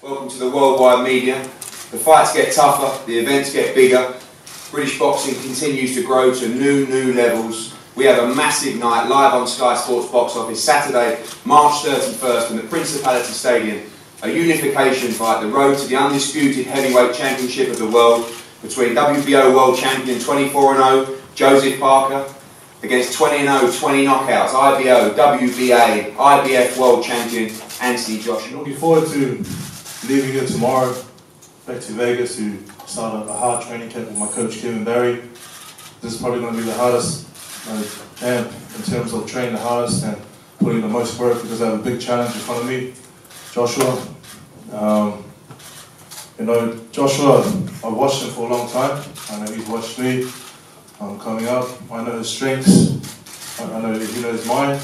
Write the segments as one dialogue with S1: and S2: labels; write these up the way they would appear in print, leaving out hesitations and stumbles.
S1: Welcome to the worldwide media. The fights get tougher, the events get bigger. British boxing continues to grow to new levels. We have a massive night live on Sky Sports Box Office Saturday, March 31st in the Principality Stadium. A unification fight, the road to the undisputed heavyweight championship of the world between WBO world champion 24-0 Joseph Parker against 20-0, 20 knockouts, IBO, WBA, IBF world champion Anthony Joshua.
S2: Looking forward to leaving here tomorrow, back to Vegas to start a hard training camp with my coach Kevin Barry. This is probably going to be the hardest camp in terms of training the hardest and putting the most work because I have a big challenge in front of me. Joshua, Joshua, I've watched him for a long time. I know he's watched me coming up. I know his strengths. I know he knows mine.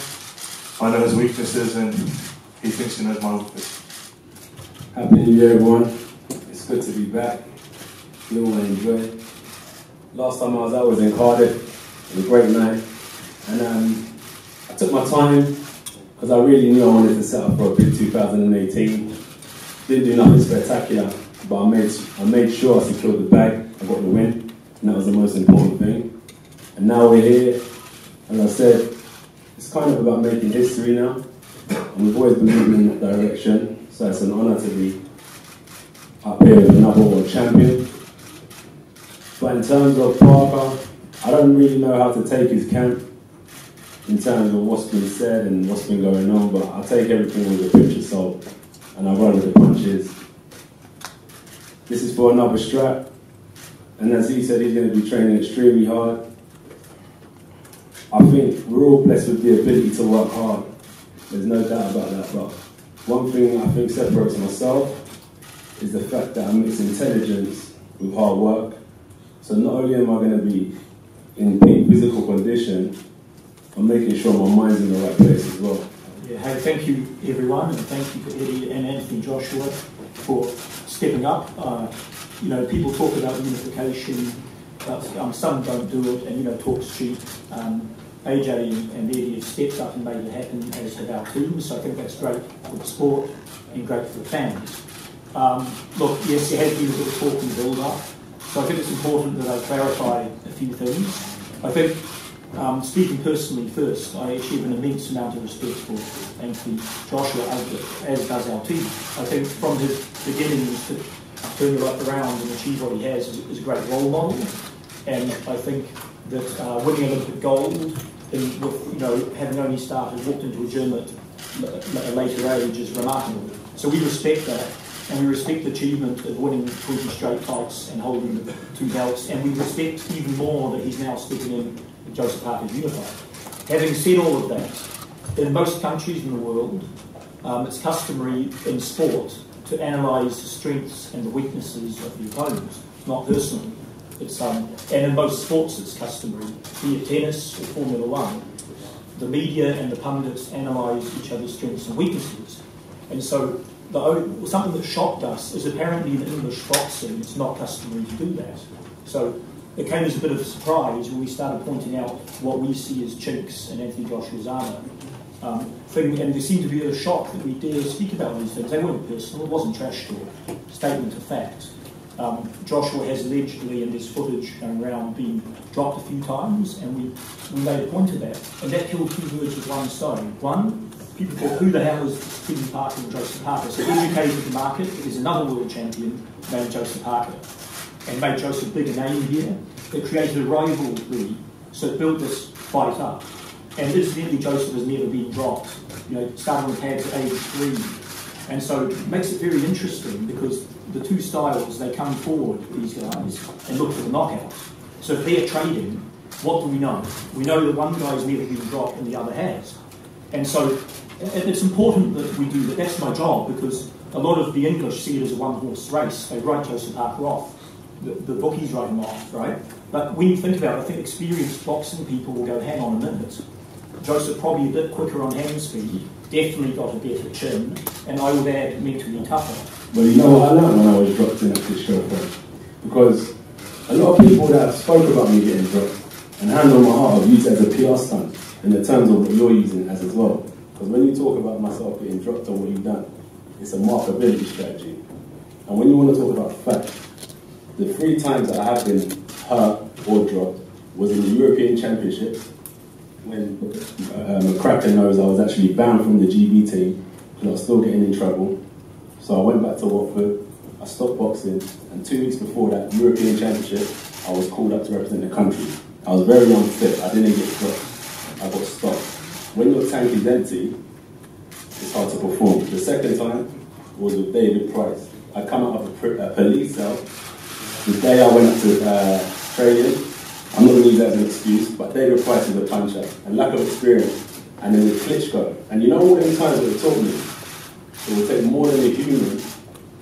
S2: I know his weaknesses, and he thinks he knows my weaknesses.
S3: Happy New Year, everyone. It's good to be back. We all enjoy. Last time I was in Cardiff. It was a great night. And I took my time because I really knew I wanted to set up for a big 2018. Didn't do nothing spectacular, but I made sure I secured the bag. I got the win, and that was the most important thing. And now we're here. As I said, it's kind of about making history now. And we've always believed in that direction. So it's an honour to be up here with another world champion. But in terms of Parker, I don't really know how to take his camp in terms of what's been said and what's been going on, but I take everything with a pinch of salt and I roll with the punches. This is for another strap, and as he said, he's going to be training extremely hard. I think we're all blessed with the ability to work hard. There's no doubt about that, but one thing I think separates myself is the fact that I mix intelligence with hard work. So not only am I going to be in peak physical condition, I'm making sure my mind's in the right place as well.
S4: Yeah, hey, thank you everyone, and thank you to Eddie and Anthony Joshua for stepping up. People talk about unification, but some don't do it, and talk cheap. AJ and Eddie have stepped up and made it happen, as have our teams, so I think that's great for the sport and great for the fans. Look, yes, there has been a bit of talk and build-up, so I think it's important that I clarify a few things. I think, speaking personally first, I actually have an immense amount of respect for Anthony Joshua, as does our team. I think from his beginnings to turn it up around and achieve what he has is a great role model, and I think that winning Olympic gold, with having only walked into a gym at a later age is remarkable. So we respect that, and we respect the achievement of winning 20 straight fights and holding the 2 belts, and we respect even more that he's now stepping in with Joseph Parker's unified. Having said all of that, in most countries in the world, it's customary in sport to analyse the strengths and the weaknesses of the opponent, not personally. And in most sports it's customary, be it tennis or Formula 1. The media and the pundits analyse each other's strengths and weaknesses. And so something that shocked us is apparently in English boxing it's not customary to do that. So it came as a bit of a surprise when we started pointing out what we see as chinks in Anthony Joshua's armour. And there seemed to be a shock that we dare speak about these things. They weren't personal, it wasn't trash talk, statement of fact. Joshua has allegedly, in this footage going around, been dropped a few times, and we made a point of that. And that killed 2 birds with one stone. One, people thought, who the hell is Stephen Parker and Joseph Parker? So educated the market, there's another world champion named Joseph Parker, and made Joseph big a name here. It created a rivalry, so it built this fight up. And incidentally, Joseph has never been dropped, starting with pads at age 3. And so it makes it very interesting because the 2 styles, they come forward, these guys, and look for the knockout. So if they're trading, what do we know? We know that one guy's never been dropped and the other has. And so it's important that we do that. That's my job, because a lot of the English see it as a one-horse race. They write Joseph Parker off. The bookies write him off, right? But when you think about it, I think experienced boxing people will go, hang on a minute. Joseph probably a bit quicker on hand speed, definitely got a better chin, and I would add mentally tougher.
S3: Well, you know what I learned when I was dropped in at this show, because a lot of people that have spoke about me getting dropped, and hand on my heart, I've used it as a PR stunt in the terms of what you're using it as well. Because when you talk about myself getting dropped or what you've done, it's a markability strategy. And when you want to talk about facts, the 3 times that I have been hurt or dropped was in the European Championship, when McCracken knows I was actually banned from the GB team because I was still getting in trouble. So I went back to Watford, I stopped boxing, and 2 weeks before that European Championship, I was called up to represent the country. I was very unfit, I didn't get dropped, I got stopped. When your tank is empty, it's hard to perform. The second time was with David Price. I come out of a police cell. The day I went up to training, I'm not going to use that as an excuse, but David Price is a puncher, and lack of experience, and then with Klitschko. And you know all them times that it taught me, it will take more than a human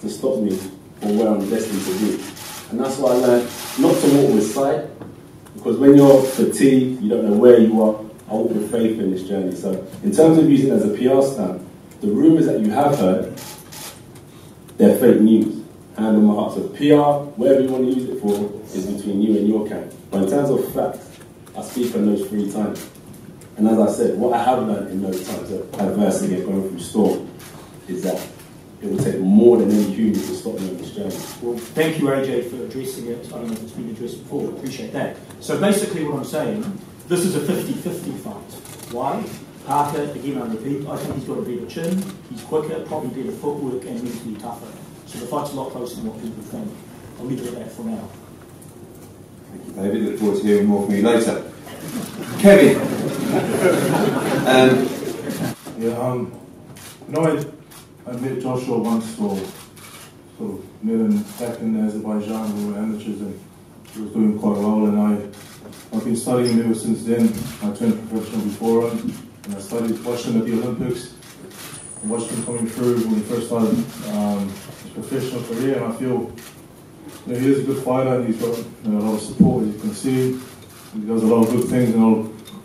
S3: to stop me from where I'm destined to be. And that's why I learned not to walk with sight, because when you're fatigued, you don't know where you are. I walk with faith in this journey. So in terms of using it as a PR stunt, the rumours that you have heard, they're fake news. Hand on my heart. So PR, whatever you want to use it for, is between you and your camp. But in terms of facts, I speak on those 3 times. And as I said, what I have learned in those times of adversity and going through storm is that it will take more than any human to stop me on this journey.
S4: Well, thank you, AJ, for addressing it. I don't know if it's been addressed before, but appreciate that. So basically what I'm saying, this is a 50-50 fight. Why? Parker, again, I repeat, I think he's got a better chin, he's quicker, probably better footwork, and mentally tougher. So the fight's a lot closer than what people think. I'll leave it at that for now.
S1: Thank you, David. Look forward to hearing more from you later. Kevin.
S2: I met Joshua once, or met him back in Azerbaijan. We were amateurs, and he was doing quite well. And I've been studying him ever since then. I turned professional before him, and I started watching him at the Olympics. I watched him coming through when he first started his professional career, and I feel he is a good fighter. He's got a lot of support, as you can see. He does a lot of good things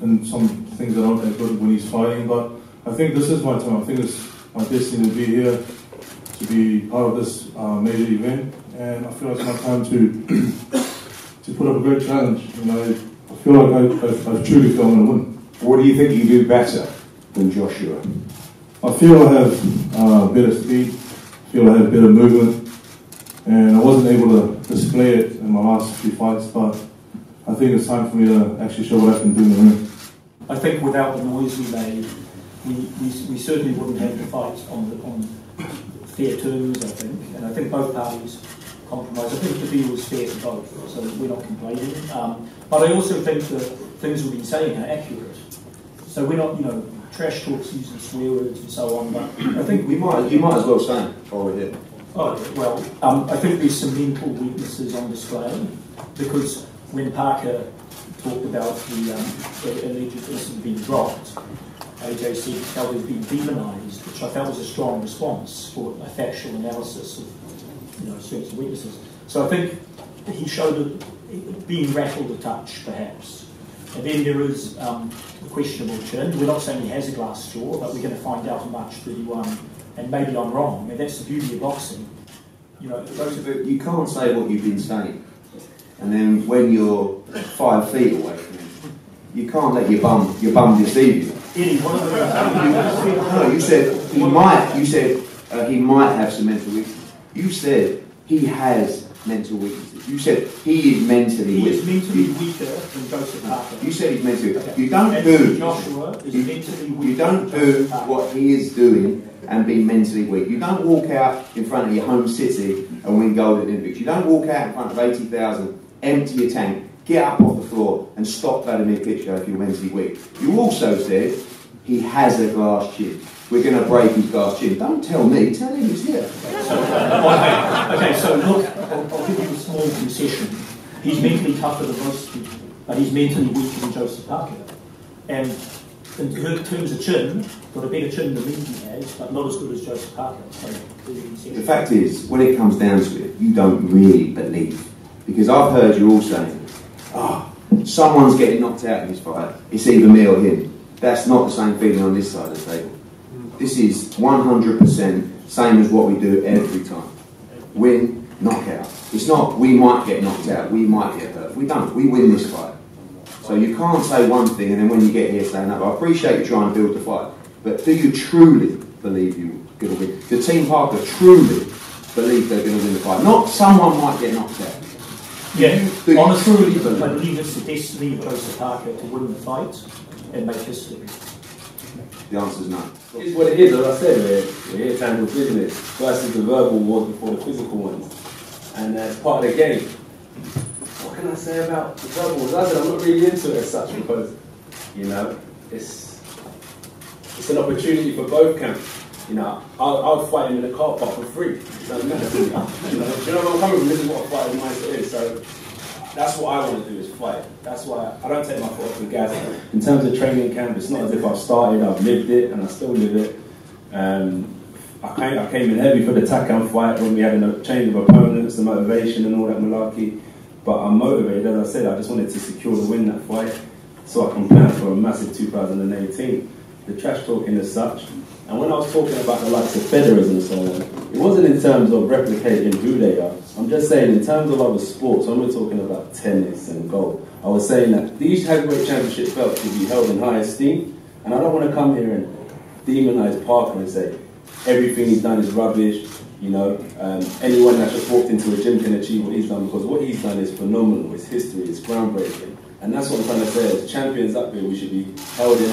S2: and some things that aren't that good when he's fighting. But I think this is my time. I think it's my destiny to be here, to be part of this major event, and I feel it's my time to put up a great challenge. I feel like I truly feel I'm going to win.
S1: What do you think you do better than Joshua?
S2: I feel I have better speed, I feel I have better movement, and I wasn't able to display it in my last few fights, but I think it's time for me to actually show what I can do in the ring.
S4: I think without the noise we made, we certainly wouldn't have the fight on fair terms, I think, and I think both parties compromised. I think the deal was fair to both, so we're not complaining. But I also think that things we've been saying are accurate. So we're not, trash talks using swear words and so on, but I think
S1: you might as well say it while we're here.
S4: Oh, well, I think there's some mental weaknesses on display, because when Parker talked about the alleged incident being dropped, AJ said he felt he'd been demonised, which I felt was a strong response for a factual analysis of strengths and weaknesses. So I think he showed it being rattled a touch, perhaps. And then there is a questionable chin. We're not saying he has a glass jaw, but we're going to find out on March 31, and maybe I'm wrong. I mean, that's the beauty of boxing.
S1: You can't say what you've been saying, and then when you're 5 feet away from him, you can't let your bum deceive you.
S4: Eddie,
S1: No, you said he might. You said he might have some mental weaknesses. You said he has mental weaknesses. You said he is mentally weak.
S4: He is mentally weaker than Joseph Parker.
S1: You said he's mentally weak. You don't do.
S4: Joshua is mentally weaker.
S1: You don't do what he is doing and be mentally weak. You don't walk out in front of your home city and win gold at the Olympics. You don't walk out in front of 80,000, empty your tank, get up off the floor and stop Vladimir Klitschko if you're mentally weak. You also said he has a glass chin. We're going to break his glass chin. Don't tell me, tell him he's here.
S4: Okay, so look, I'll give you a small concession. He's mentally tougher than most people, but he's mentally weaker than Joseph Parker. And in terms of chin, got a better chin than he has, but not as good as Joseph Parker. So
S1: the fact is, when it comes down to it, you don't really believe. Because I've heard you all saying, someone's getting knocked out in this fight. It's either me or him. That's not the same feeling on this side of the table. This is 100% same as what we do every time. Win, knockout. It's not we might get knocked out, we might get hurt. We don't. We win this fight. So you can't say one thing and then when you get here say another. I appreciate you trying to build the fight, but do you truly believe you will? going to win. The Team Parker truly believe they're going to win the fight. Not someone might get knocked out.
S4: Yeah,
S1: Do you
S4: honestly,
S1: truly
S4: I
S1: believe?
S4: believe it's the destiny of Joseph Parker to win the fight and make history.
S1: The answer's no.
S3: It's what it is, as I said, we're here to handle business versus the verbal wars before the physical ones. And it's part of the game. What can I say about the verbal wars? I said I'm not really into it as such because, you know, it's an opportunity for both camps. You know, I'll fight him in the car park for free. It doesn't matter to me. You know where I'm coming from? This is what a fighting mindset is. So that's what I want to do is fight. That's why I don't take my foot off the gas. In terms of training camp, it's not as if I've started, I've lived it, and I still live it. I came in heavy for the Takan fight when we had a change of opponents, the motivation and all that malarkey. But I'm motivated, as I said, I just wanted to secure the win that fight so I can plan for a massive 2018. The trash talking as such. And when I was talking about the likes of Federers and so on, it wasn't in terms of replicating who they are. I'm just saying in terms of other sports, when we're talking about tennis and golf, I was saying that these heavyweight championship belts should be held in high esteem. And I don't want to come here and demonize Parker and say everything he's done is rubbish. You know, anyone that just walked into a gym can achieve what he's done, because what he's done is phenomenal. It's history, it's groundbreaking. And that's what I'm trying to say. As champions up here, we should be holding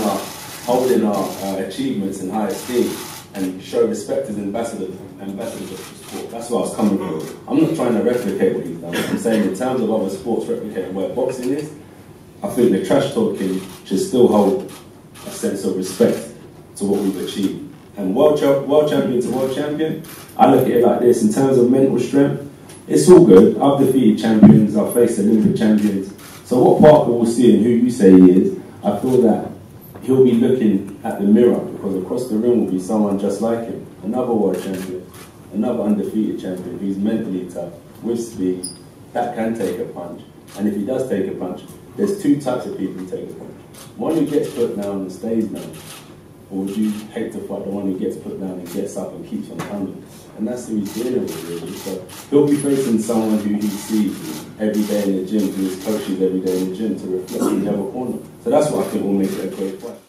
S3: our achievements in high esteem and show respect as ambassadors of the sport. That's what I was coming from. I'm not trying to replicate what he's done. I'm saying in terms of other sports replicating where boxing is, I think the trash talking should still hold a sense of respect to what we've achieved. And world champion to world champion, I look at it like this. In terms of mental strength, it's all good. I've defeated champions, I've faced Olympic champions. So what Parker will see and who you say he is, I feel that he'll be looking at the mirror, because across the ring will be someone just like him. Another world champion, another undefeated champion who's mentally tough, with speed, that can take a punch. And if he does take a punch, there's two types of people who take a punch. One who gets put down and stays down. Or would you hate to fight the one who gets put down and gets up and keeps on coming? And that's who he's dealing with, really. So he'll be facing someone who he sees every day in the gym, who his coaches every day in the gym, to reflect in the other corner. So that's what I think will make it a great fight.